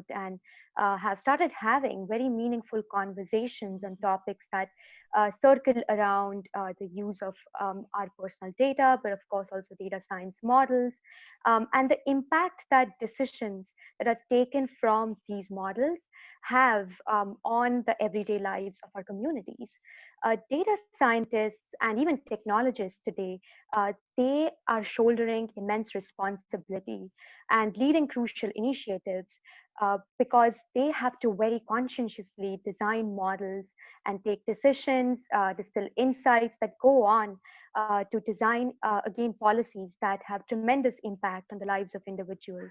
and have started having very meaningful conversations on topics that circle around the use of our personal data, but of course also data science models, and the impact that decisions that are taken from these models have on the everyday lives of our communities. Data scientists and even technologists today, they are shouldering immense responsibility and leading crucial initiatives because they have to very conscientiously design models and take decisions, distill insights that go on to design, again, policies that have tremendous impact on the lives of individuals.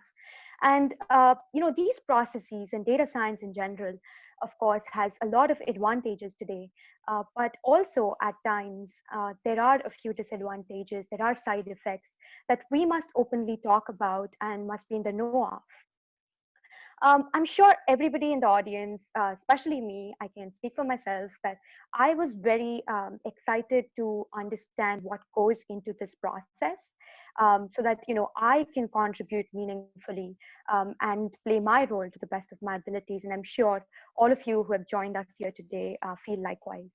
And these processes and data science in general, of course, has a lot of advantages today, but also at times there are a few disadvantages. There are side effects that we must openly talk about and must be in the know of. I'm sure everybody in the audience, especially me, I can speak for myself that I was very excited to understand what goes into this process, so that I can contribute meaningfully and play my role to the best of my abilities. And I'm sure all of you who have joined us here today feel likewise.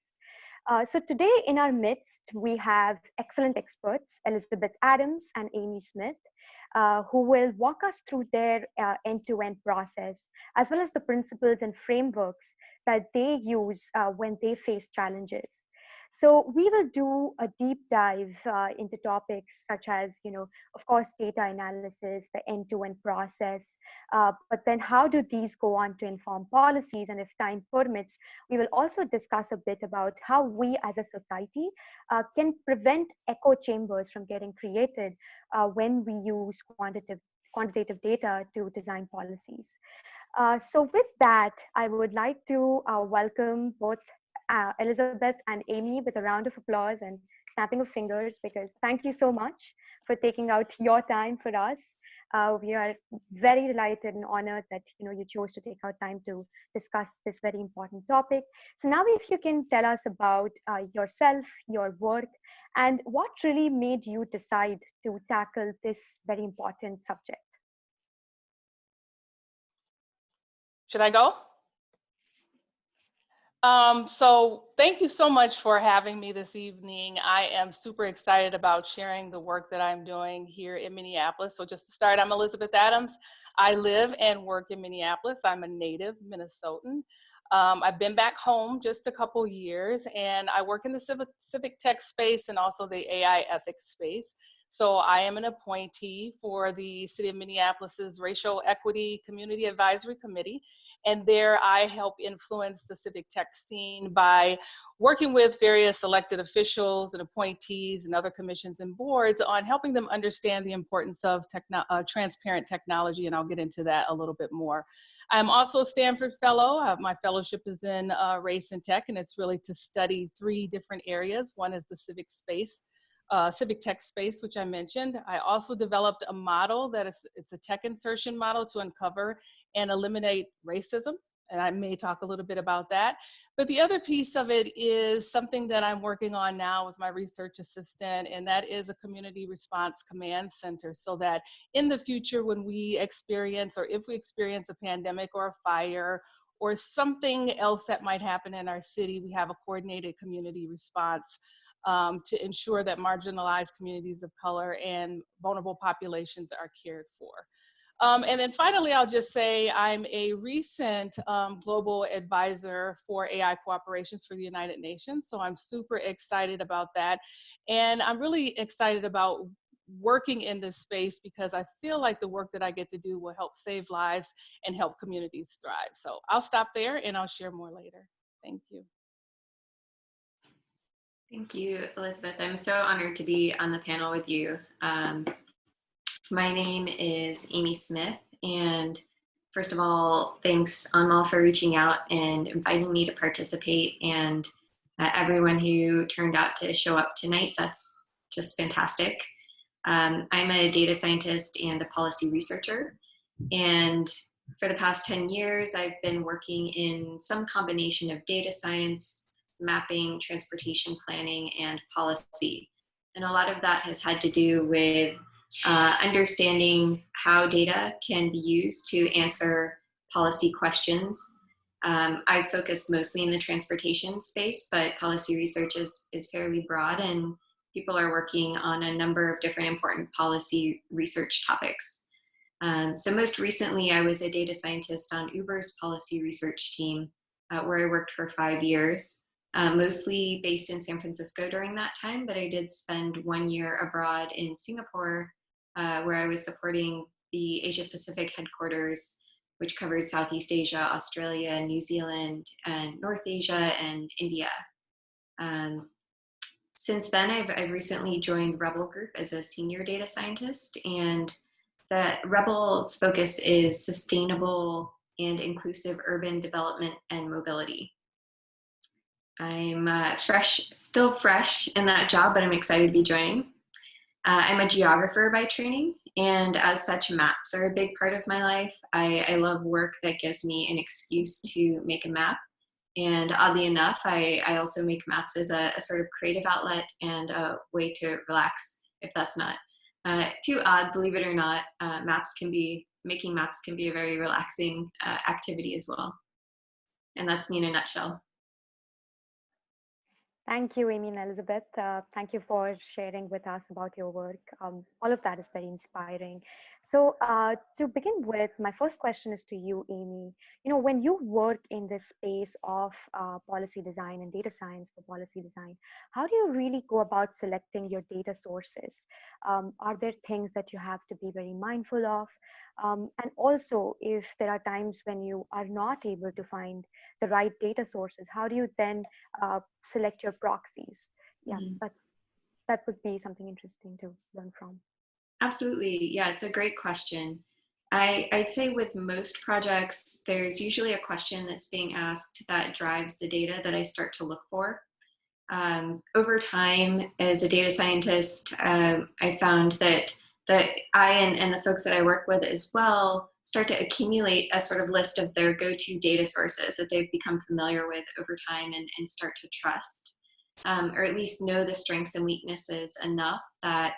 So today in our midst, we have excellent experts, Elizabeth Adams and Amy Smith, who will walk us through their end-to-end process, as well as the principles and frameworks that they use when they face challenges. So we will do a deep dive into topics such as, of course, data analysis, the end-to-end process, but then how do these go on to inform policies? And if time permits, we will also discuss a bit about how we as a society can prevent echo chambers from getting created when we use quantitative data to design policies. So with that, I would like to welcome both Elizabeth and Amy with a round of applause and snapping of fingers, because thank you so much for taking out your time for us. We are very delighted and honored that you chose to take out time to discuss this very important topic. So now if you can tell us about yourself, your work, and what really made you decide to tackle this very important subject. Should I go? So thank you so much for having me this evening. I am super excited about sharing the work that I'm doing here in Minneapolis. So just to start, I'm Elizabeth Adams. I live and work in Minneapolis. I'm a native Minnesotan. I've been back home just a couple years, and I work in the civic tech space and also the AI ethics space. So I am an appointee for the City of Minneapolis's Racial Equity Community Advisory Committee. And there I help influence the civic tech scene by working with various elected officials and appointees and other commissions and boards on helping them understand the importance of transparent technology. And I'll get into that a little bit more. I'm also a Stanford Fellow. My fellowship is in race and tech, and it's really to study 3 different areas. One is the civic space. Civic tech space, which I mentioned. I also developed a model it's a tech insertion model to uncover and eliminate racism. And I may talk a little bit about that. But the other piece of it is something that I'm working on now with my research assistant, and that is a community response command center, so that in the future, when we experience, or if we experience a pandemic or a fire or something else that might happen in our city, we have a coordinated community response to ensure that marginalized communities of color and vulnerable populations are cared for. And then finally, I'll just say I'm a recent global advisor for AI cooperations for the United Nations. So I'm super excited about that. And I'm really excited about working in this space because I feel like the work that I get to do will help save lives and help communities thrive. So I'll stop there and I'll share more later. Thank you. Thank you, Elizabeth. I'm so honored to be on the panel with you. My name is Amy Smith, and first of all, thanks Anmal for reaching out and inviting me to participate, and everyone who turned out to show up tonight. That's just fantastic. I'm a data scientist and a policy researcher, and for the past 10 years, I've been working in some combination of data science, mapping, transportation planning, and policy. And a lot of that has had to do with understanding how data can be used to answer policy questions. I focus mostly in the transportation space, but policy research is fairly broad, and people are working on a number of different important policy research topics. So most recently, I was a data scientist on Uber's policy research team, where I worked for 5 years, mostly based in San Francisco during that time, but I did spend 1 year abroad in Singapore, where I was supporting the Asia Pacific headquarters, which covered Southeast Asia, Australia, New Zealand, and North Asia, and India. Since then, I've recently joined Rebel Group as a senior data scientist, and the Rebel's focus is sustainable and inclusive urban development and mobility. I'm still fresh in that job, but I'm excited to be joining. I'm a geographer by training, and as such, maps are a big part of my life. I love work that gives me an excuse to make a map. And oddly enough, I also make maps as a sort of creative outlet and a way to relax, if that's not too odd, believe it or not. Making maps can be a very relaxing activity as well. And that's me in a nutshell. Thank you, Amy and Elizabeth. Thank you for sharing with us about your work. All of that is very inspiring. So to begin with, my first question is to you, Amy. You know, when you work in this space of policy design and data science for policy design, how do you really go about selecting your data sources? Are there things that you have to be very mindful of? And also, if there are times when you are not able to find the right data sources, how do you then select your proxies? Yeah, Mm-hmm. that would be something interesting to learn from. Absolutely. Yeah, it's a great question. I'd say with most projects, there's usually a question that's being asked that drives the data that I start to look for. Over time, as a data scientist, I found that I and the folks that I work with as well start to accumulate a sort of list of their go-to data sources that they've become familiar with over time and start to trust, or at least know the strengths and weaknesses enough that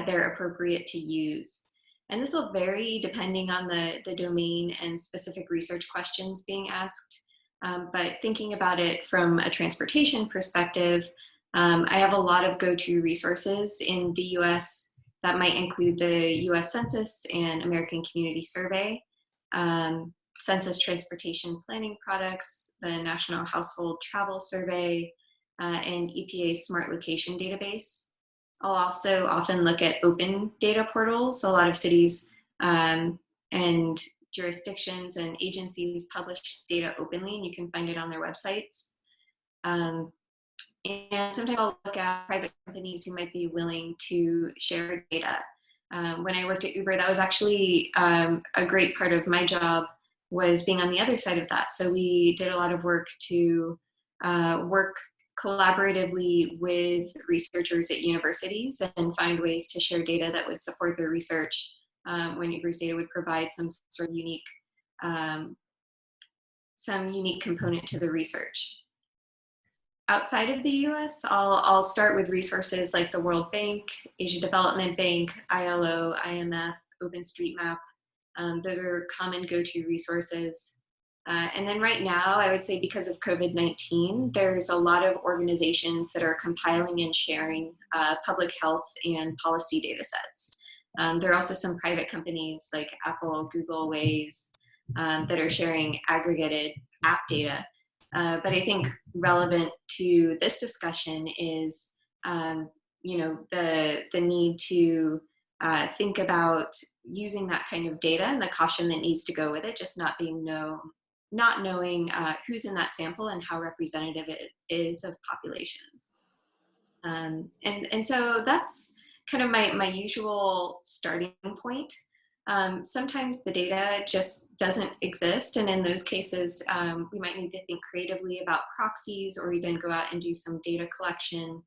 they're appropriate to use. And this will vary depending on the domain and specific research questions being asked. But thinking about it from a transportation perspective, I have a lot of go-to resources in the US that might include the US Census and American Community Survey, Census Transportation Planning Products, the National Household Travel Survey, and EPA's Smart Location Database. I'll also often look at open data portals. A lot of cities and jurisdictions and agencies publish data openly, and you can find it on their websites. And sometimes I'll look at private companies who might be willing to share data. When I worked at Uber, that was actually a great part of my job, was being on the other side of that. So we did a lot of work to work collaboratively with researchers at universities and find ways to share data that would support their research when Uber's data would provide some sort of unique component to the research. Outside of the US, I'll start with resources like the World Bank, Asia Development Bank, ILO, IMF, OpenStreetMap. Those are common go-to resources. And then right now, I would say because of COVID-19, there's a lot of organizations that are compiling and sharing public health and policy data sets. There are also some private companies like Apple, Google, Waze that are sharing aggregated app data. But I think relevant to this discussion is, you know, the need to think about using that kind of data and the caution that needs to go with it, just not knowing who's in that sample and how representative it is of populations. And so that's kind of my usual starting point. Sometimes the data just doesn't exist, and in those cases, we might need to think creatively about proxies or even go out and do some data collection,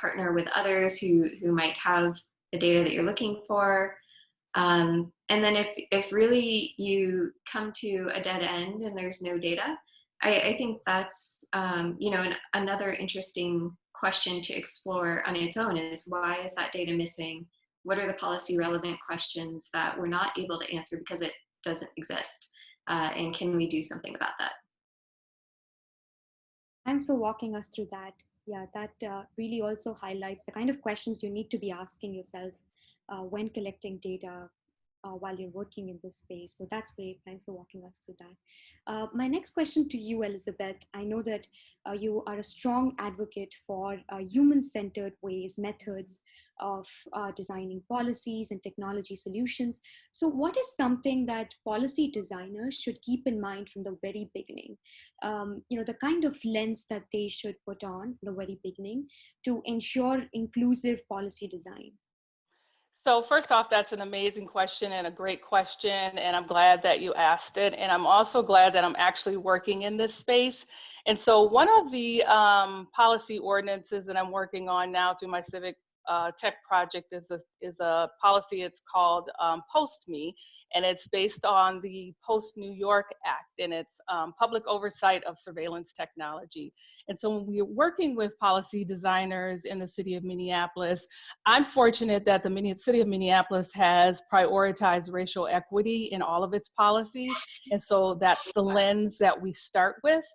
partner with others who might have the data that you're looking for. And then if really you come to a dead end and there's no data, I think that's you know, another interesting question to explore on its own is, why is that data missing? What are the policy relevant questions that we're not able to answer because it doesn't exist? and can we do something about that? Thanks for walking us through that. Yeah, that really also highlights the kind of questions you need to be asking yourself when collecting data while you're working in this space. So that's great. Thanks for walking us through that. My next question to you, Elizabeth, I know that you are a strong advocate for human-centered ways, methods of designing policies and technology solutions. So what is something that policy designers should keep in mind from the very beginning? The kind of lens that they should put on from the very beginning to ensure inclusive policy design. So first off, that's an amazing question and a great question, and I'm glad that you asked it. And I'm also glad that I'm actually working in this space. And so one of the policy ordinances that I'm working on now through my Civic tech project is a policy. It's called Post Me, and it's based on the Post New York Act, and it's public oversight of surveillance technology. And so when we're working with policy designers in the city of Minneapolis, I'm fortunate that the city of Minneapolis has prioritized racial equity in all of its policies. And so that's the lens that we start with.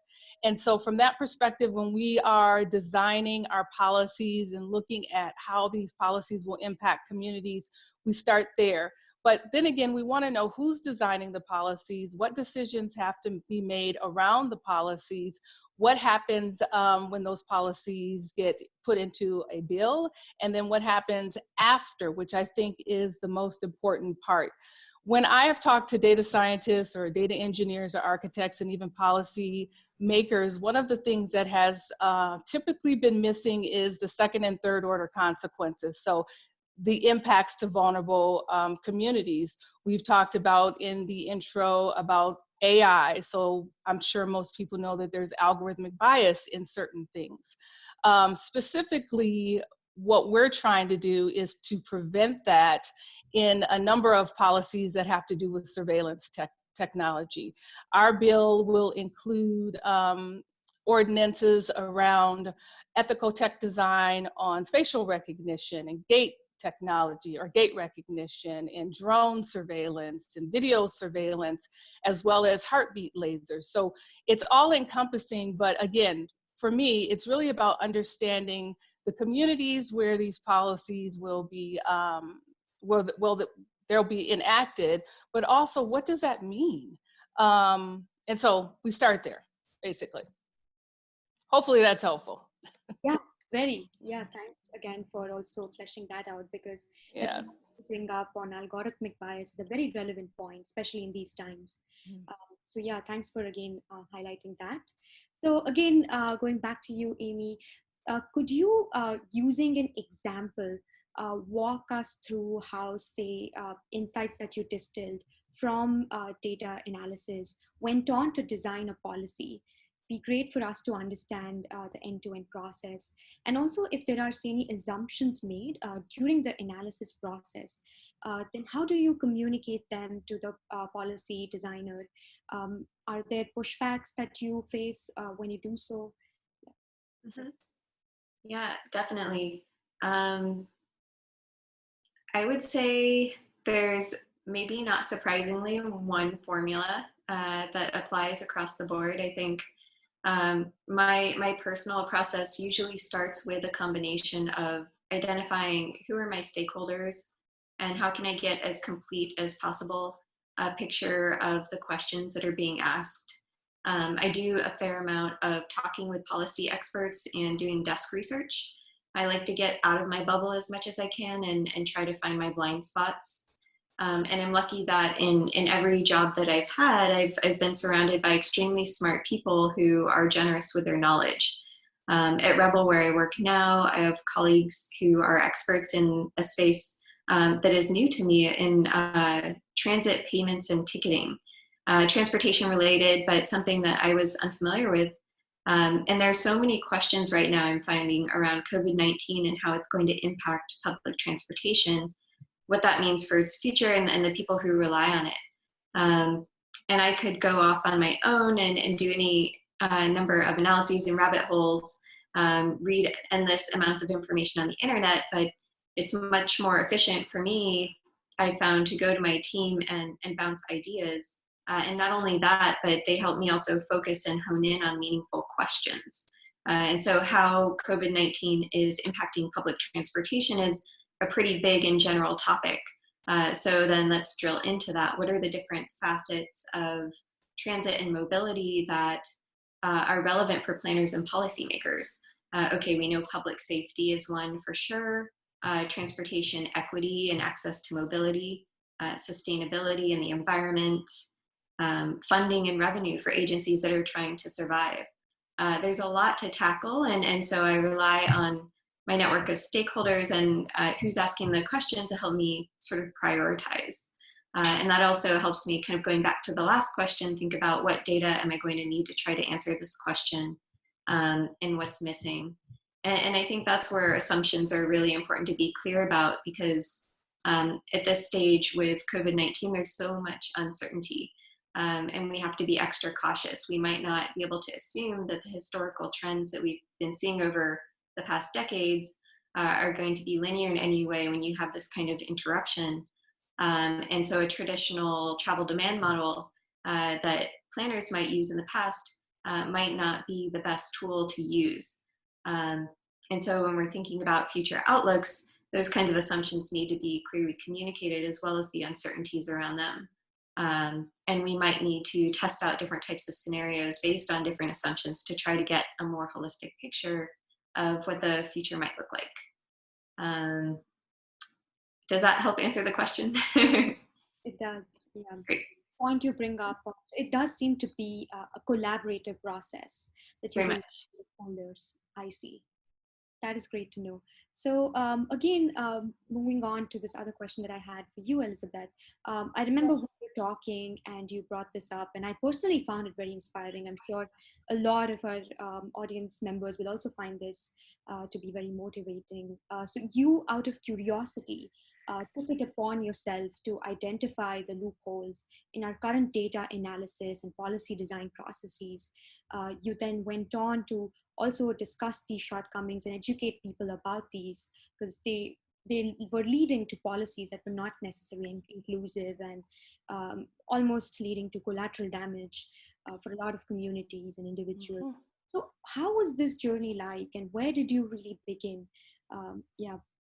And so from that perspective, when we are designing our policies and looking at how these policies will impact communities, we start there. But then again, we want to know who's designing the policies, what decisions have to be made around the policies, what happens when those policies get put into a bill, and then what happens after, which I think is the most important part. When I have talked to data scientists or data engineers or architects and even policy makers, one of the things that has typically been missing is the second and third order consequences. So the impacts to vulnerable communities. We've talked about in the intro about AI, so I'm sure most people know that there's algorithmic bias in certain things. Specifically, what we're trying to do is to prevent that in a number of policies that have to do with surveillance technology. Our bill will include ordinances around ethical tech design on facial recognition and gait technology or gait recognition and drone surveillance and video surveillance, as well as heartbeat lasers. So it's all encompassing, but again, for me, it's really about understanding the communities where these policies will be, they'll be enacted, but also what does that mean? And so we start there, basically. Hopefully that's helpful. Yeah, very. Yeah, thanks again for also fleshing that out, because yeah, bring up on algorithmic bias is a very relevant point, especially in these times. So yeah, thanks for again highlighting that. So again, going back to you, Amy, could you, using an example, walk us through how, say, insights that you distilled from data analysis went on to design a policy? Be great for us to understand the end-to-end process. And also if there are, say, any assumptions made during the analysis process, then how do you communicate them to the policy designer? Are there pushbacks that you face when you do so? Mm-hmm. Yeah, definitely. I would say there's maybe not surprisingly one formula that applies across the board. I think my personal process usually starts with a combination of identifying who are my stakeholders and how can I get as complete as possible a picture of the questions that are being asked. I do a fair amount of talking with policy experts and doing desk research. I like to get out of my bubble as much as I can and try to find my blind spots. And I'm lucky that in every job that I've had, I've been surrounded by extremely smart people who are generous with their knowledge. At Rebel, where I work now, I have colleagues who are experts in a space that is new to me in transit payments and ticketing. Transportation related, but something that I was unfamiliar with. And there's so many questions right now I'm finding around COVID-19 and how it's going to impact public transportation, what that means for its future and the people who rely on it. And I could go off on my own and do any number of analyses and rabbit holes, read endless amounts of information on the internet, but it's much more efficient for me, I found, to go to my team and bounce ideas And not only that, but they help me also focus and hone in on meaningful questions. And so how COVID-19 is impacting public transportation is a pretty big and general topic. So then let's drill into that. What are the different facets of transit and mobility that are relevant for planners and policymakers? Okay, we know public safety is one for sure, transportation equity and access to mobility, sustainability and the environment, funding and revenue for agencies that are trying to survive. There's a lot to tackle, and so I rely on my network of stakeholders and who's asking the questions to help me sort of prioritize. And that also helps me, kind of going back to the last question, think about what data am I going to need to try to answer this question, and what's missing. And I think that's where assumptions are really important to be clear about, because at this stage with COVID-19, there's so much uncertainty. And we have to be extra cautious. We might not be able to assume that the historical trends that we've been seeing over the past decades are going to be linear in any way when you have this kind of interruption. And so a traditional travel demand model that planners might use in the past might not be the best tool to use. And so when we're thinking about future outlooks, those kinds of assumptions need to be clearly communicated, as well as the uncertainties around them. And we might need to test out different types of scenarios based on different assumptions to try to get a more holistic picture of what the future might look like. Does that help answer the question? It does, yeah. Great. Point you bring up, it does seem to be a collaborative process that you do with founders. I see. That is great to know. So again, moving on to this other question that I had for you, Elizabeth. I remember we were talking and you brought this up, and I personally found it very inspiring. I'm sure a lot of our audience members will also find this to be very motivating. So you, out of curiosity, took it upon yourself to identify the loopholes in our current data analysis and policy design processes. You then went on to also discuss these shortcomings and educate people about these, because they were leading to policies that were not necessarily inclusive and almost leading to collateral damage for a lot of communities and individuals. Mm-hmm. So how was this journey like, and where did you really begin?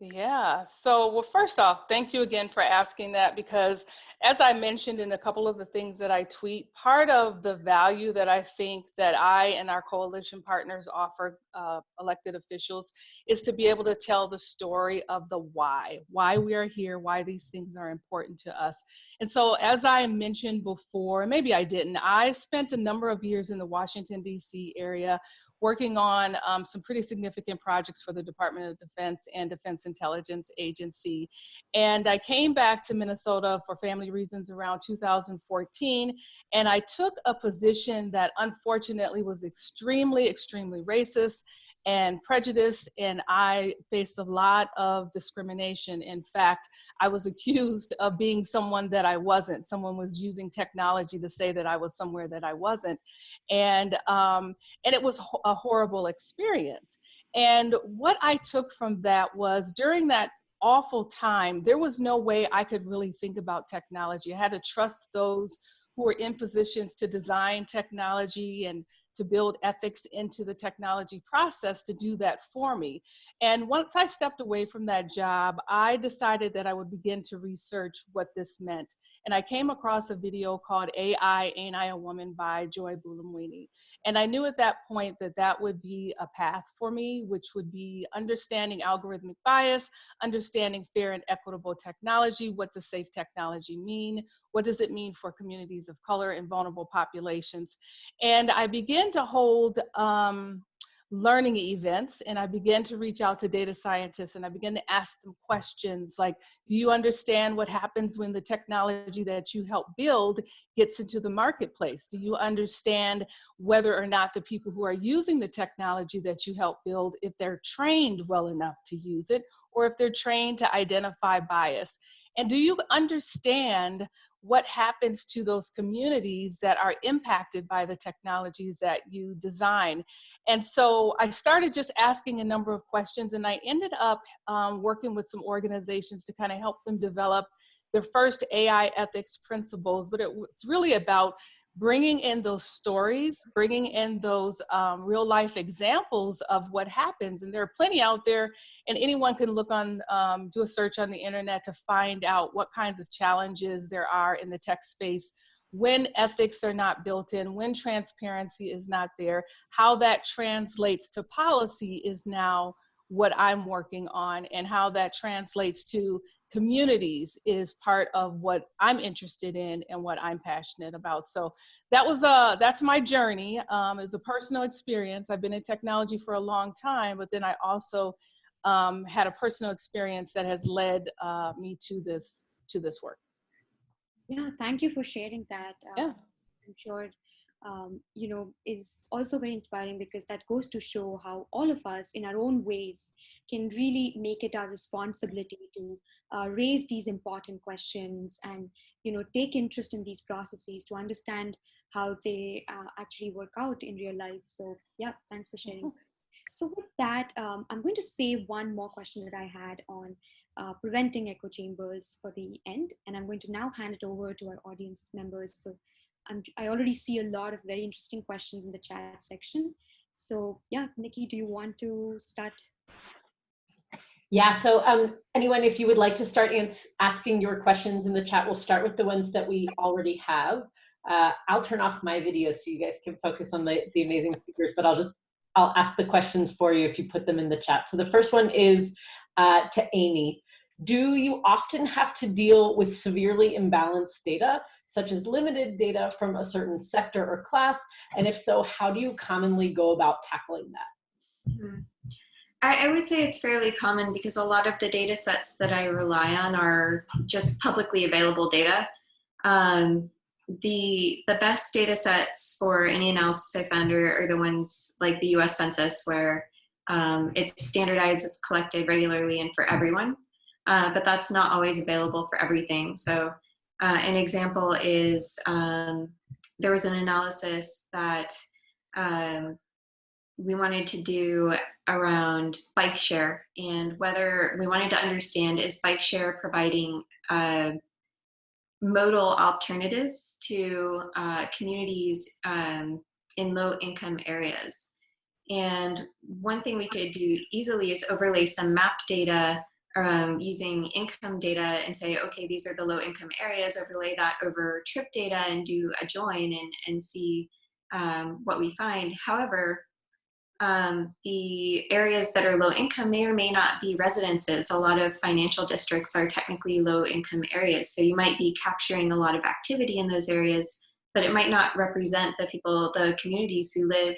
Yeah. So, well, first off, thank you again for asking that, because as I mentioned in a couple of the things that I tweet, part of the value that I think that I and our coalition partners offer elected officials is to be able to tell the story of the why we are here, why these things are important to us. And so, as I mentioned before, maybe I didn't, I spent a number of years in the Washington, D.C. area working on some pretty significant projects for the Department of Defense and Defense Intelligence Agency. And I came back to Minnesota for family reasons around 2014, and I took a position that unfortunately was extremely, extremely racist and prejudiced, and I faced a lot of discrimination. In fact, I was accused of being someone that I wasn't. Someone was using technology to say that I was somewhere that I wasn't. And it was a horrible experience. And what I took from that was, during that awful time, there was no way I could really think about technology. I had to trust those who were in positions to design technology and to build ethics into the technology process to do that for me. And once I stepped away from that job, I decided that I would begin to research what this meant. And I came across a video called AI, Ain't I a Woman by Joy Buolamwini. And I knew at that point that that would be a path for me, which would be understanding algorithmic bias, understanding fair and equitable technology. What does safe technology mean? What does it mean for communities of color and vulnerable populations? And I began to hold learning events, and I began to reach out to data scientists, and I began to ask them questions like, do you understand what happens when the technology that you help build gets into the marketplace? Do you understand whether or not the people who are using the technology that you help build, if they're trained well enough to use it, or if they're trained to identify bias? And do you understand what happens to those communities that are impacted by the technologies that you design? And so I started just asking a number of questions, and I ended up working with some organizations to kind of help them develop the first AI ethics principles, but it's really about bringing in those stories, bringing in those real life examples of what happens. And there are plenty out there, and anyone can look on, do a search on the internet to find out what kinds of challenges there are in the tech space when ethics are not built in, when transparency is not there. How that translates to policy is now what I'm working on, and how that translates to communities is part of what I'm interested in and what I'm passionate about. So that's my journey. It was a personal experience. I've been in technology for a long time, but then I also had a personal experience that has led me to this work. Yeah, thank you for sharing that. Yeah. I'm sure, is also very inspiring, because that goes to show how all of us in our own ways can really make it our responsibility to raise these important questions and, take interest in these processes to understand how they actually work out in real life. So yeah, thanks for sharing. So with that, I'm going to save one more question that I had on preventing echo chambers for the end, and I'm going to now hand it over to our audience members. So I already see a lot of very interesting questions in the chat section. So yeah, Nikki, do you want to start? Yeah, so anyone, if you would like to start asking your questions in the chat, we'll start with the ones that we already have. I'll turn off my video so you guys can focus on the amazing speakers, but I'll ask the questions for you if you put them in the chat. So the first one is to Amy. Do you often have to deal with severely imbalanced data, such as limited data from a certain sector or class? And if so, how do you commonly go about tackling that? Mm-hmm. I would say it's fairly common, because a lot of the data sets that I rely on are just publicly available data. The best data sets for any analysis I found are the ones like the US Census, where it's standardized, it's collected regularly and for everyone, but that's not always available for everything. So an example is there was an analysis that we wanted to do around bike share, and whether we wanted to understand, is bike share providing modal alternatives to communities in low income areas. And one thing we could do easily is overlay some map data using income data and say, okay, these are the low income areas, overlay that over trip data and do a join and see what we find. However, the areas that are low income may or may not be residences. A lot of financial districts are technically low income areas. So you might be capturing a lot of activity in those areas, but it might not represent the people, the communities who live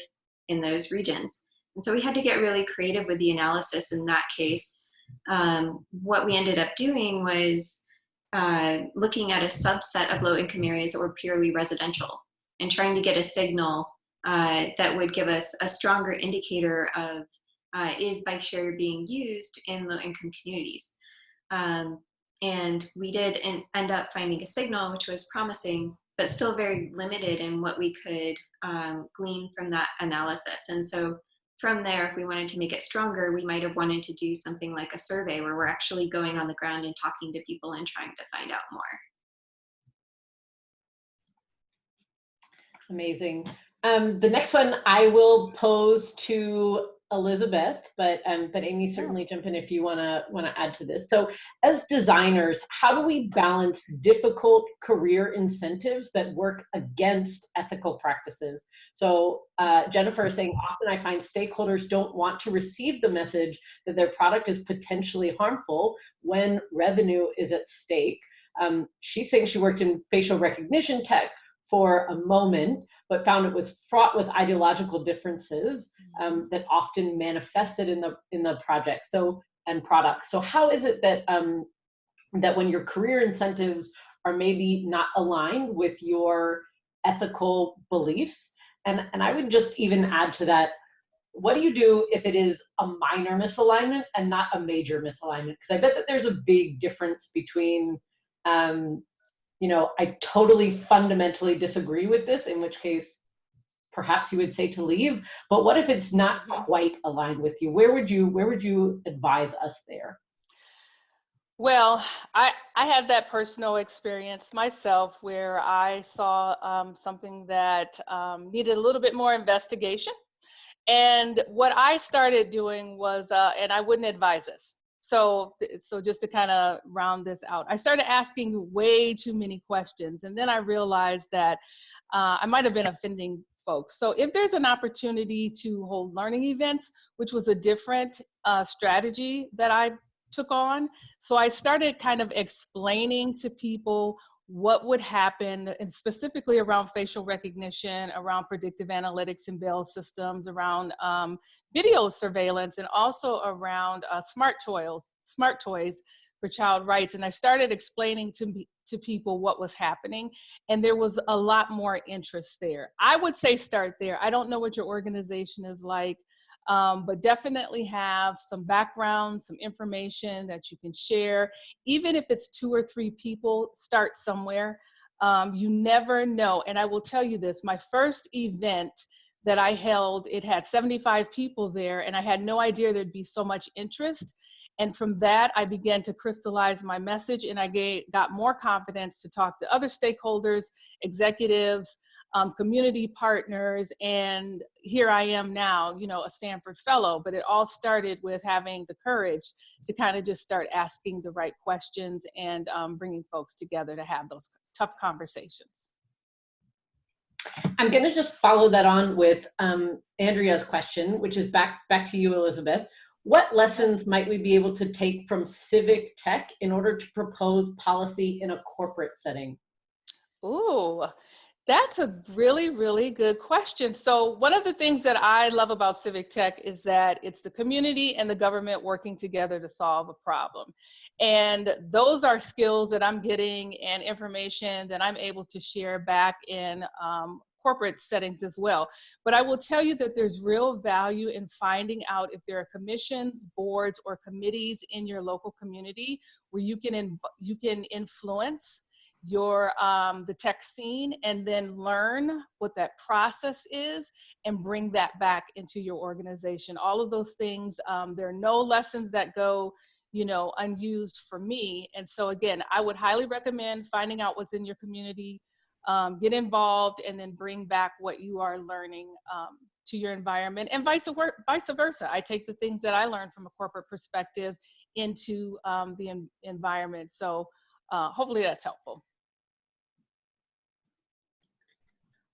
in those regions. And so we had to get really creative with the analysis in that case. What we ended up doing was looking at a subset of low income areas that were purely residential and trying to get a signal that would give us a stronger indicator of is bike share being used in low income communities. And we did end up finding a signal which was promising, but still very limited in what we could glean from that analysis. And so from there, if we wanted to make it stronger, we might have wanted to do something like a survey where we're actually going on the ground and talking to people and trying to find out more. Amazing. The next one I will pose to Elizabeth, but Amy, certainly jump in if you wanna add to this. So as designers, how do we balance difficult career incentives that work against ethical practices? So Jennifer is saying, often I find stakeholders don't want to receive the message that their product is potentially harmful when revenue is at stake. She's saying she worked in facial recognition tech for a moment, but found it was fraught with ideological differences that often manifested in the project and product. So how is it that that when your career incentives are maybe not aligned with your ethical beliefs? And I would just even add to that, what do you do if it is a minor misalignment and not a major misalignment? Because I bet that there's a big difference between you know, I totally fundamentally disagree with this, in which case perhaps you would say to leave, but what if it's not quite aligned with you? Where would you advise us there? Well, I had that personal experience myself where I saw something that needed a little bit more investigation. And what I started doing was, and I wouldn't advise this. So just to kind of round this out, I started asking way too many questions. And then I realized that I might have been offending folks. So if there's an opportunity to hold learning events, which was a different strategy that I took on. So I started kind of explaining to people what would happen, and specifically around facial recognition, around predictive analytics and bail systems, around video surveillance, and also around smart toys for child rights. And I started explaining to people what was happening, and there was a lot more interest there. I would say start there. I don't know what your organization is like, but definitely have some background, some information that you can share. Even if it's 2 or 3 people, start somewhere. You never know. And I will tell you this, my first event that I held, it had 75 people there, and I had no idea there'd be so much interest. And from that, I began to crystallize my message, and I got more confidence to talk to other stakeholders, executives, community partners, and here I am now, you know, a Stanford fellow. But it all started with having the courage to kind of just start asking the right questions and bringing folks together to have those tough conversations. I'm going to just follow that on with Andrea's question, which is back to you, Elizabeth. What lessons might we be able to take from civic tech in order to propose policy in a corporate setting? Ooh, that's a really, really good question. So one of the things that I love about civic tech is that it's the community and the government working together to solve a problem. And those are skills that I'm getting and information that I'm able to share back in corporate settings as well. But I will tell you that there's real value in finding out if there are commissions, boards, or committees in your local community where you can influence your the tech scene, and then learn what that process is and bring that back into your organization. All of those things, there are no lessons that go, you know, unused for me. And so again, I would highly recommend finding out what's in your community, get involved, and then bring back what you are learning to your environment, and vice versa. I take the things that I learned from a corporate perspective into the environment. So hopefully that's helpful.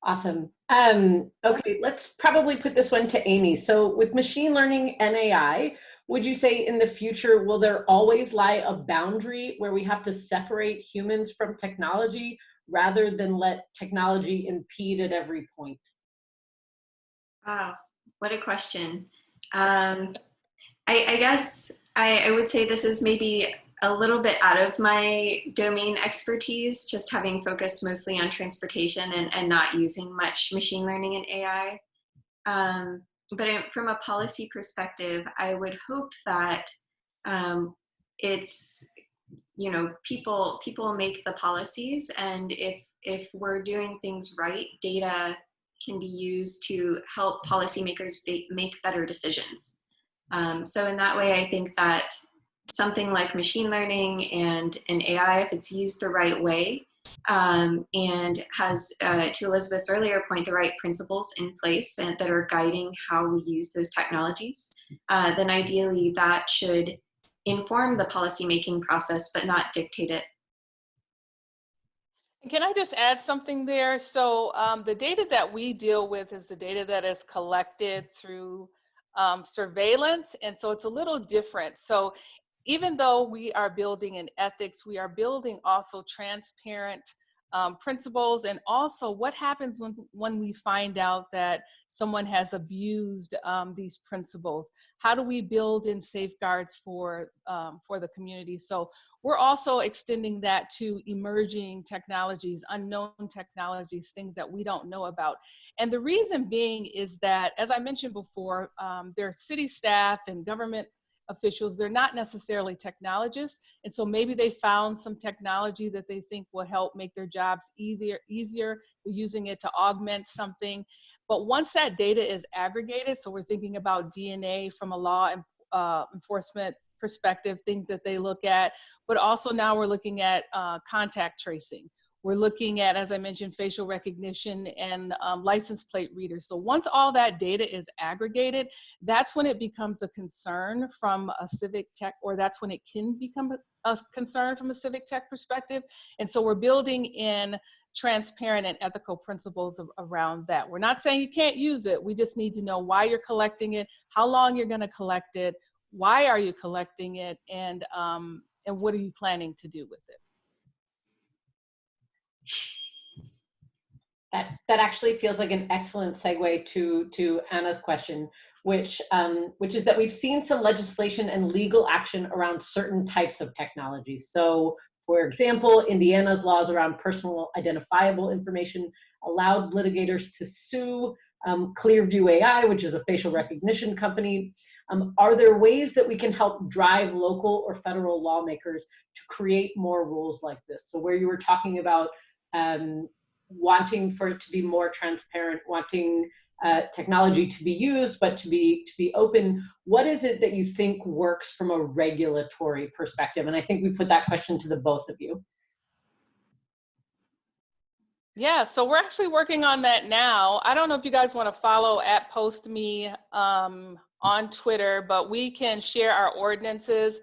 Awesome. Okay, let's probably put this one to Amy. So with machine learning and AI, would you say in the future, will there always lie a boundary where we have to separate humans from technology rather than let technology impede at every point? Wow, what a question. I guess I would say this is maybe a little bit out of my domain expertise, just having focused mostly on transportation and not using much machine learning and AI. But from a policy perspective, I would hope that it's, you know, people make the policies, and if we're doing things right, data can be used to help policymakers make better decisions. So in that way, I think that something like machine learning and AI, if it's used the right way, and has, to Elizabeth's earlier point, the right principles in place and that are guiding how we use those technologies, then ideally that should inform the policymaking process, but not dictate it. Can I just add something there? So the data that we deal with is the data that is collected through surveillance. And so it's a little different. So even though we are building in ethics, we are building also transparent principles, and also what happens when we find out that someone has abused these principles. How do we build in safeguards for the community? So we're also extending that to emerging technologies, unknown technologies, things that we don't know about. And the reason being is that, as I mentioned before, there are city staff and government officials, they're not necessarily technologists. And so maybe they found some technology that they think will help make their jobs easier. They're using it to augment something. But once that data is aggregated, so we're thinking about DNA from a law enforcement perspective, things that they look at, but also now we're looking at contact tracing. We're looking at, as I mentioned, facial recognition and license plate readers. So once all that data is aggregated, that's when it becomes a concern from a civic tech, or that's when it can become a concern from a civic tech perspective. And so we're building in transparent and ethical principles around that. We're not saying you can't use it. We just need to know why you're collecting it, how long you're going to collect it, why are you collecting it, and what are you planning to do with it. That actually feels like an excellent segue to Anna's question, which is that we've seen some legislation and legal action around certain types of technologies. So, for example, Indiana's laws around personal identifiable information allowed litigators to sue Clearview AI, which is a facial recognition company. Are there ways that we can help drive local or federal lawmakers to create more rules like this? So where you were talking about wanting for it to be more transparent, wanting technology to be used, but to be open, what is it that you think works from a regulatory perspective? And I think we put that question to the both of you. Yeah, so we're actually working on that now. I don't know if you guys want to follow @postme on Twitter, but we can share our ordinances.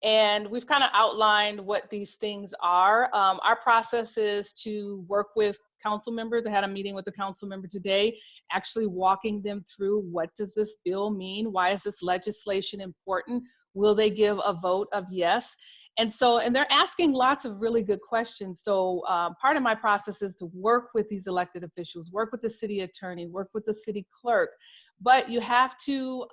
And we've kind of outlined what these things are. Our process is to work with council members. I had a meeting with a council member today, actually walking them through, what does this bill mean? Why is this legislation important? Will they give a vote of yes? And they're asking lots of really good questions. So part of my process is to work with these elected officials, work with the city attorney, work with the city clerk. But you have to,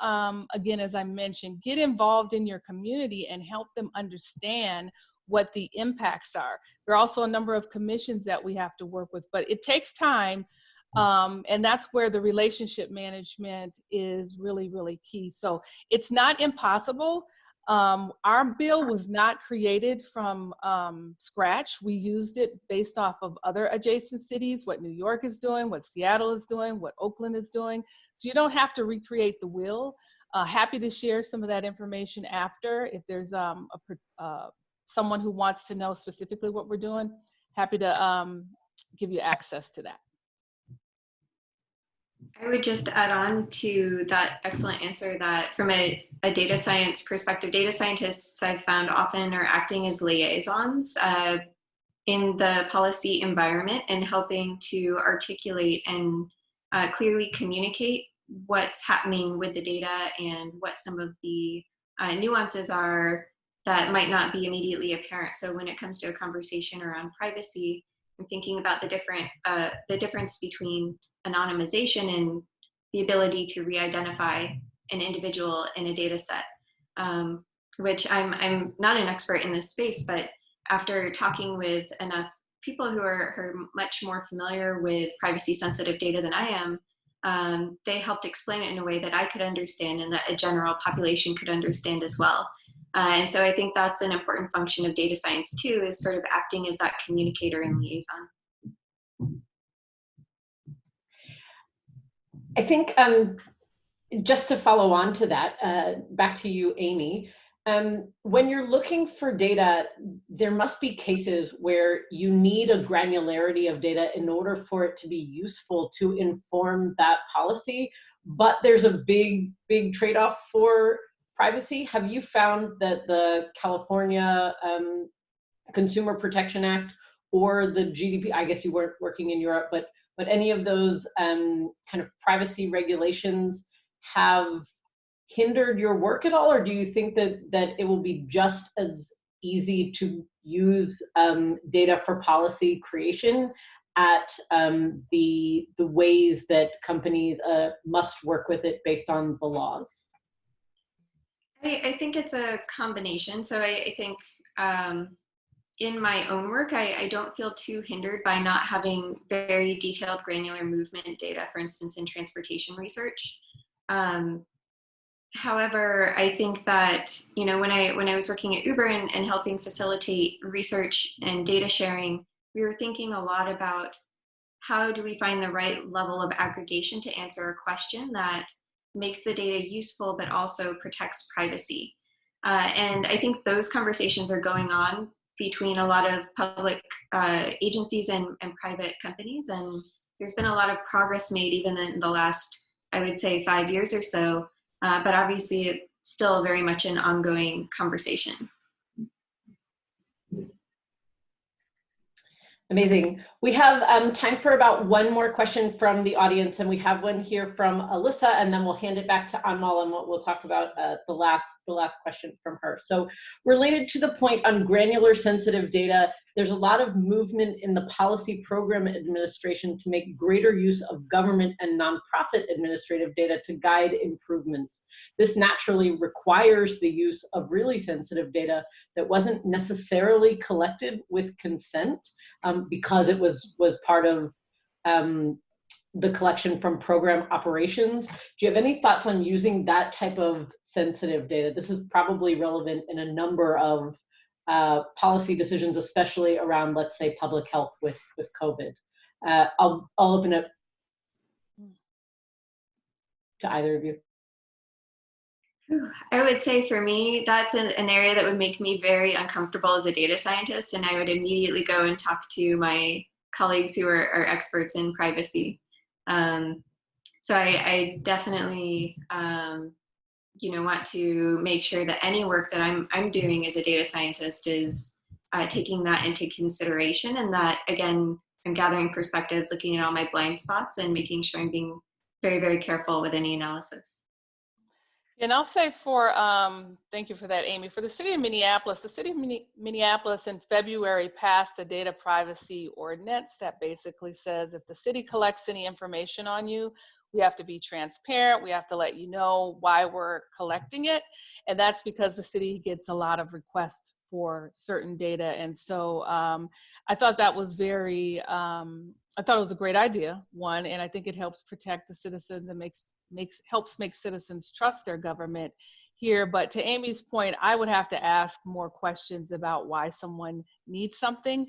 again, as I mentioned, get involved in your community and help them understand what the impacts are. There are also a number of commissions that we have to work with, but it takes time. And that's where the relationship management is really, really key. So it's not impossible. Our bill was not created from scratch. We used it based off of other adjacent cities, what New York is doing, what Seattle is doing, what Oakland is doing. So you don't have to recreate the wheel. Happy to share some of that information after. If there's someone who wants to know specifically what we're doing, happy to give you access to that. I would just add on to that excellent answer that from a data science perspective, data scientists I've found often are acting as liaisons in the policy environment and helping to articulate and clearly communicate what's happening with the data and what some of the nuances are that might not be immediately apparent. So when it comes to a conversation around privacy, I'm thinking about the difference between anonymization and the ability to re-identify an individual in a data set, which I'm not an expert in this space, but after talking with enough people who are much more familiar with privacy sensitive data than I am, they helped explain it in a way that I could understand and that a general population could understand as well. And so I think that's an important function of data science too, is sort of acting as that communicator and liaison. I think just to follow on to that, back to you, Amy, when you're looking for data, there must be cases where you need a granularity of data in order for it to be useful to inform that policy, but there's a big trade-off for privacy. Have you found that the California Consumer Protection Act or the GDP, I guess you weren't working in Europe, but any of those kind of privacy regulations have hindered your work at all? Or do you think that it will be just as easy to use data for policy creation at the ways that companies must work with it based on the laws? I think it's a combination. So I think in my own work, I don't feel too hindered by not having very detailed granular movement data, for instance, in transportation research. However, I think that, you know, when I was working at Uber and helping facilitate research and data sharing, we were thinking a lot about how do we find the right level of aggregation to answer a question that makes the data useful but also protects privacy. And I think those conversations are going on between a lot of public agencies and private companies. And there's been a lot of progress made even in the last, I would say, 5 years or so. But obviously, it's still very much an ongoing conversation. Amazing. We have time for about one more question from the audience, and we have one here from Alyssa, and then we'll hand it back to Anmal, and we'll talk about the last question from her. So, related to the point on granular sensitive data, there's a lot of movement in the policy program administration to make greater use of government and nonprofit administrative data to guide improvements. This naturally requires the use of really sensitive data that wasn't necessarily collected with consent, because it was part of the collection from program operations. Do you have any thoughts on using that type of sensitive data? This is probably relevant in a number of policy decisions, especially around, let's say, public health with COVID. I'll open it to either of you. I would say for me, that's an area that would make me very uncomfortable as a data scientist, and I would immediately go and talk to my colleagues who are experts in privacy. So I definitely want to make sure that any work that I'm doing as a data scientist is taking that into consideration, and that, again, I'm gathering perspectives, looking at all my blind spots, and making sure I'm being very, very careful with any analysis. And I'll say thank you for that, Amy. For the city of Minneapolis, Minneapolis in February passed a data privacy ordinance that basically says if the city collects any information on you, we have to be transparent. We have to let you know why we're collecting it. And that's because the city gets a lot of requests for certain data. And so I thought that was I thought it was a great idea, one, and I think it helps protect the citizens and helps make citizens trust their government here. But to Amy's point, I would have to ask more questions about why someone needs something,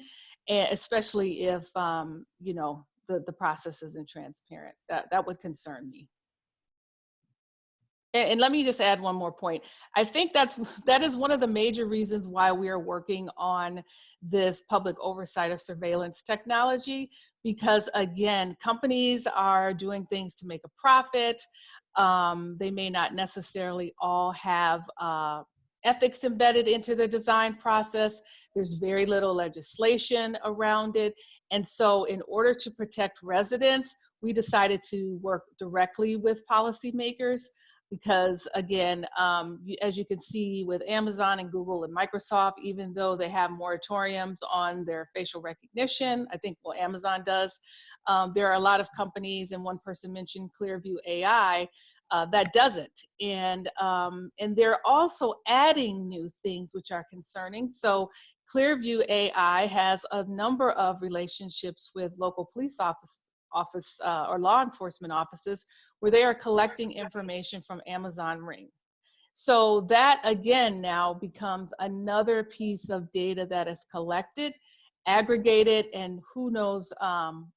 and especially if the process isn't transparent. That would concern me. And let me just add one more point. I think that is one of the major reasons why we are working on this public oversight of surveillance technology, because again, companies are doing things to make a profit. They may not necessarily all have ethics embedded into the design process. There's very little legislation around it. And so in order to protect residents, we decided to work directly with policymakers. Because again, as you can see with Amazon and Google and Microsoft, even though they have moratoriums on their facial recognition, I think, well, Amazon does, there are a lot of companies, and one person mentioned Clearview AI, that doesn't. And they're also adding new things which are concerning. So Clearview AI has a number of relationships with local police office or law enforcement offices where they are collecting information from Amazon Ring. So that again now becomes another piece of data that is collected, aggregated, and who knows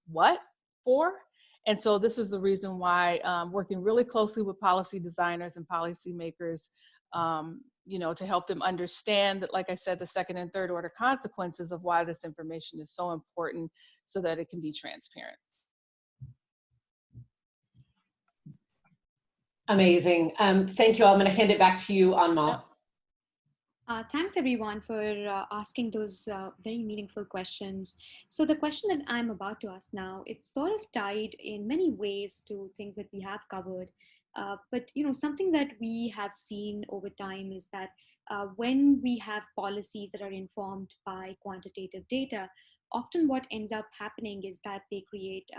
what for. And so this is the reason why working really closely with policy designers and policymakers, to help them understand that, like I said, the second and third order consequences of why this information is so important so that it can be transparent. Amazing. Thank you all. I'm going to hand it back to you, Anmal. Thanks everyone for asking those very meaningful questions. So the question that I'm about to ask now, it's sort of tied in many ways to things that we have covered. But something that we have seen over time is that when we have policies that are informed by quantitative data, often what ends up happening is that they create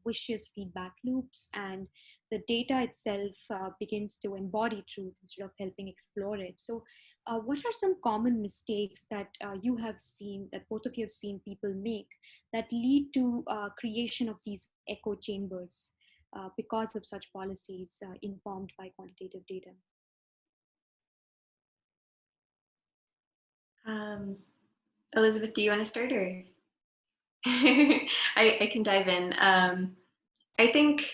vicious feedback loops, and the data itself begins to embody truth instead of helping explore it. So what are some common mistakes that you have seen, that both of you have seen people make, that lead to creation of these echo chambers because of such policies informed by quantitative data? Elizabeth, do you want to start, or? I can dive in. I think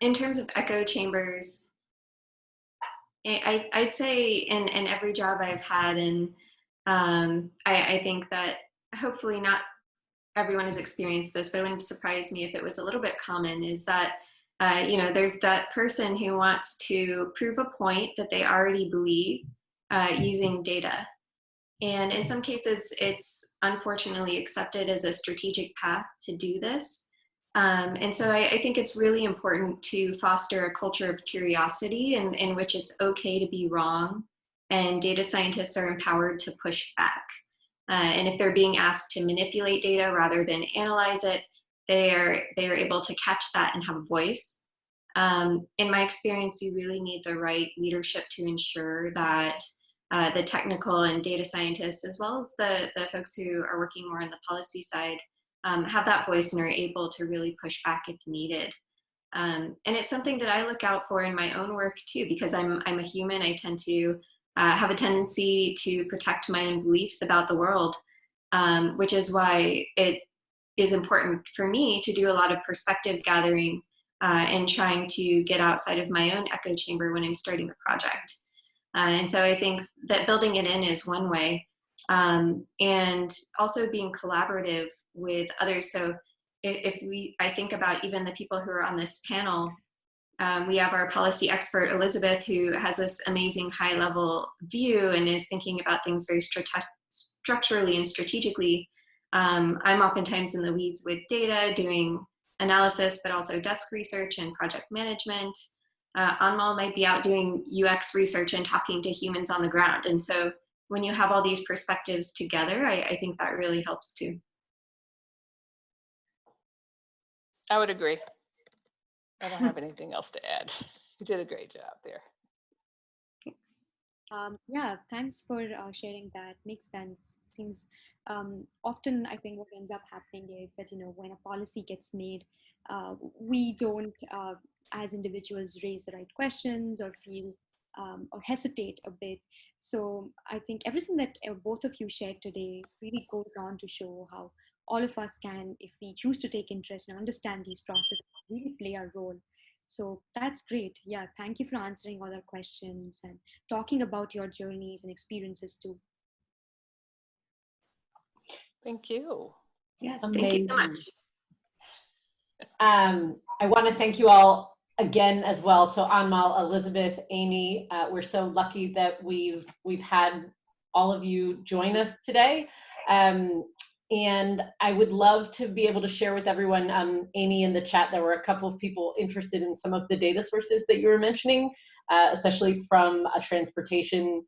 in terms of echo chambers, I'd say in every job I've had, and I think that hopefully not everyone has experienced this, but it wouldn't surprise me if it was a little bit common, is that there's that person who wants to prove a point that they already believe using data. And in some cases, it's unfortunately accepted as a strategic path to do this. And so I think it's really important to foster a culture of curiosity in which it's okay to be wrong, and data scientists are empowered to push back. And if they're being asked to manipulate data rather than analyze it, they are able to catch that and have a voice. In my experience, you really need the right leadership to ensure that the technical and data scientists, as well as the folks who are working more on the policy side, have that voice and are able to really push back if needed. And it's something that I look out for in my own work too, because I'm a human. I tend to have a tendency to protect my own beliefs about the world, which is why it is important for me to do a lot of perspective gathering and trying to get outside of my own echo chamber when I'm starting a project. And so I think that building it in is one way, and also being collaborative with others. So I think about even the people who are on this panel, we have our policy expert, Elizabeth, who has this amazing high level view and is thinking about things very structurally and strategically. I'm oftentimes in the weeds with data, doing analysis, but also desk research and project management. Anmal might be out doing UX research and talking to humans on the ground. And so when you have all these perspectives together, I think that really helps too. I would agree. I don't have anything else to add. You did a great job there. Thanks. Yeah, thanks for sharing that. Makes sense. Seems often I think what ends up happening is that, when a policy gets made, we don't, as individuals, raise the right questions or feel or hesitate a bit. So I think everything that both of you shared today really goes on to show how all of us can, if we choose to take interest and understand these processes, really play our role. So that's great. Yeah, thank you for answering all our questions and talking about your journeys and experiences too. Thank you. Yes, Amazing. thank you so much. I want to thank you all again as well. So Anmal, Elizabeth, Amy, we're so lucky that we've had all of you join us today. And I would love to be able to share with everyone, Amy, in the chat, there were a couple of people interested in some of the data sources that you were mentioning, especially from a transportation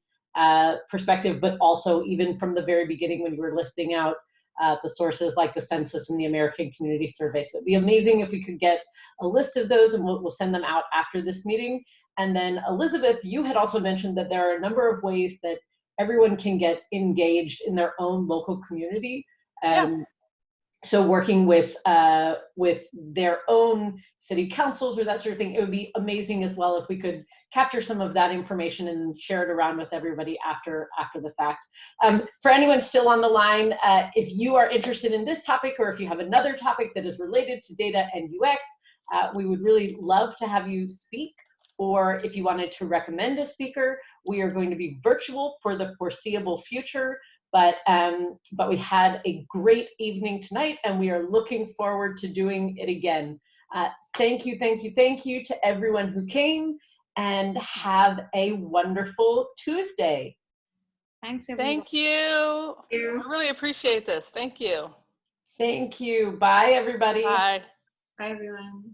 perspective, but also even from the very beginning when you were listing out the sources like the census and the American Community Survey. So it'd be amazing if we could get a list of those, and we'll send them out after this meeting. And then Elizabeth, you had also mentioned that there are a number of ways that everyone can get engaged in their own local community. Yeah. So working with their own city councils or that sort of thing, it would be amazing as well if we could capture some of that information and share it around with everybody after the fact. For anyone still on the line, if you are interested in this topic, or if you have another topic that is related to data and UX, we would really love to have you speak. Or if you wanted to recommend a speaker, we are going to be virtual for the foreseeable future. But we had a great evening tonight, and we are looking forward to doing it again. Thank you to everyone who came, and have a wonderful Tuesday. Thanks, everyone. Thank you. I really appreciate this. Thank you. Thank you. Bye, everybody. Bye. Bye, everyone.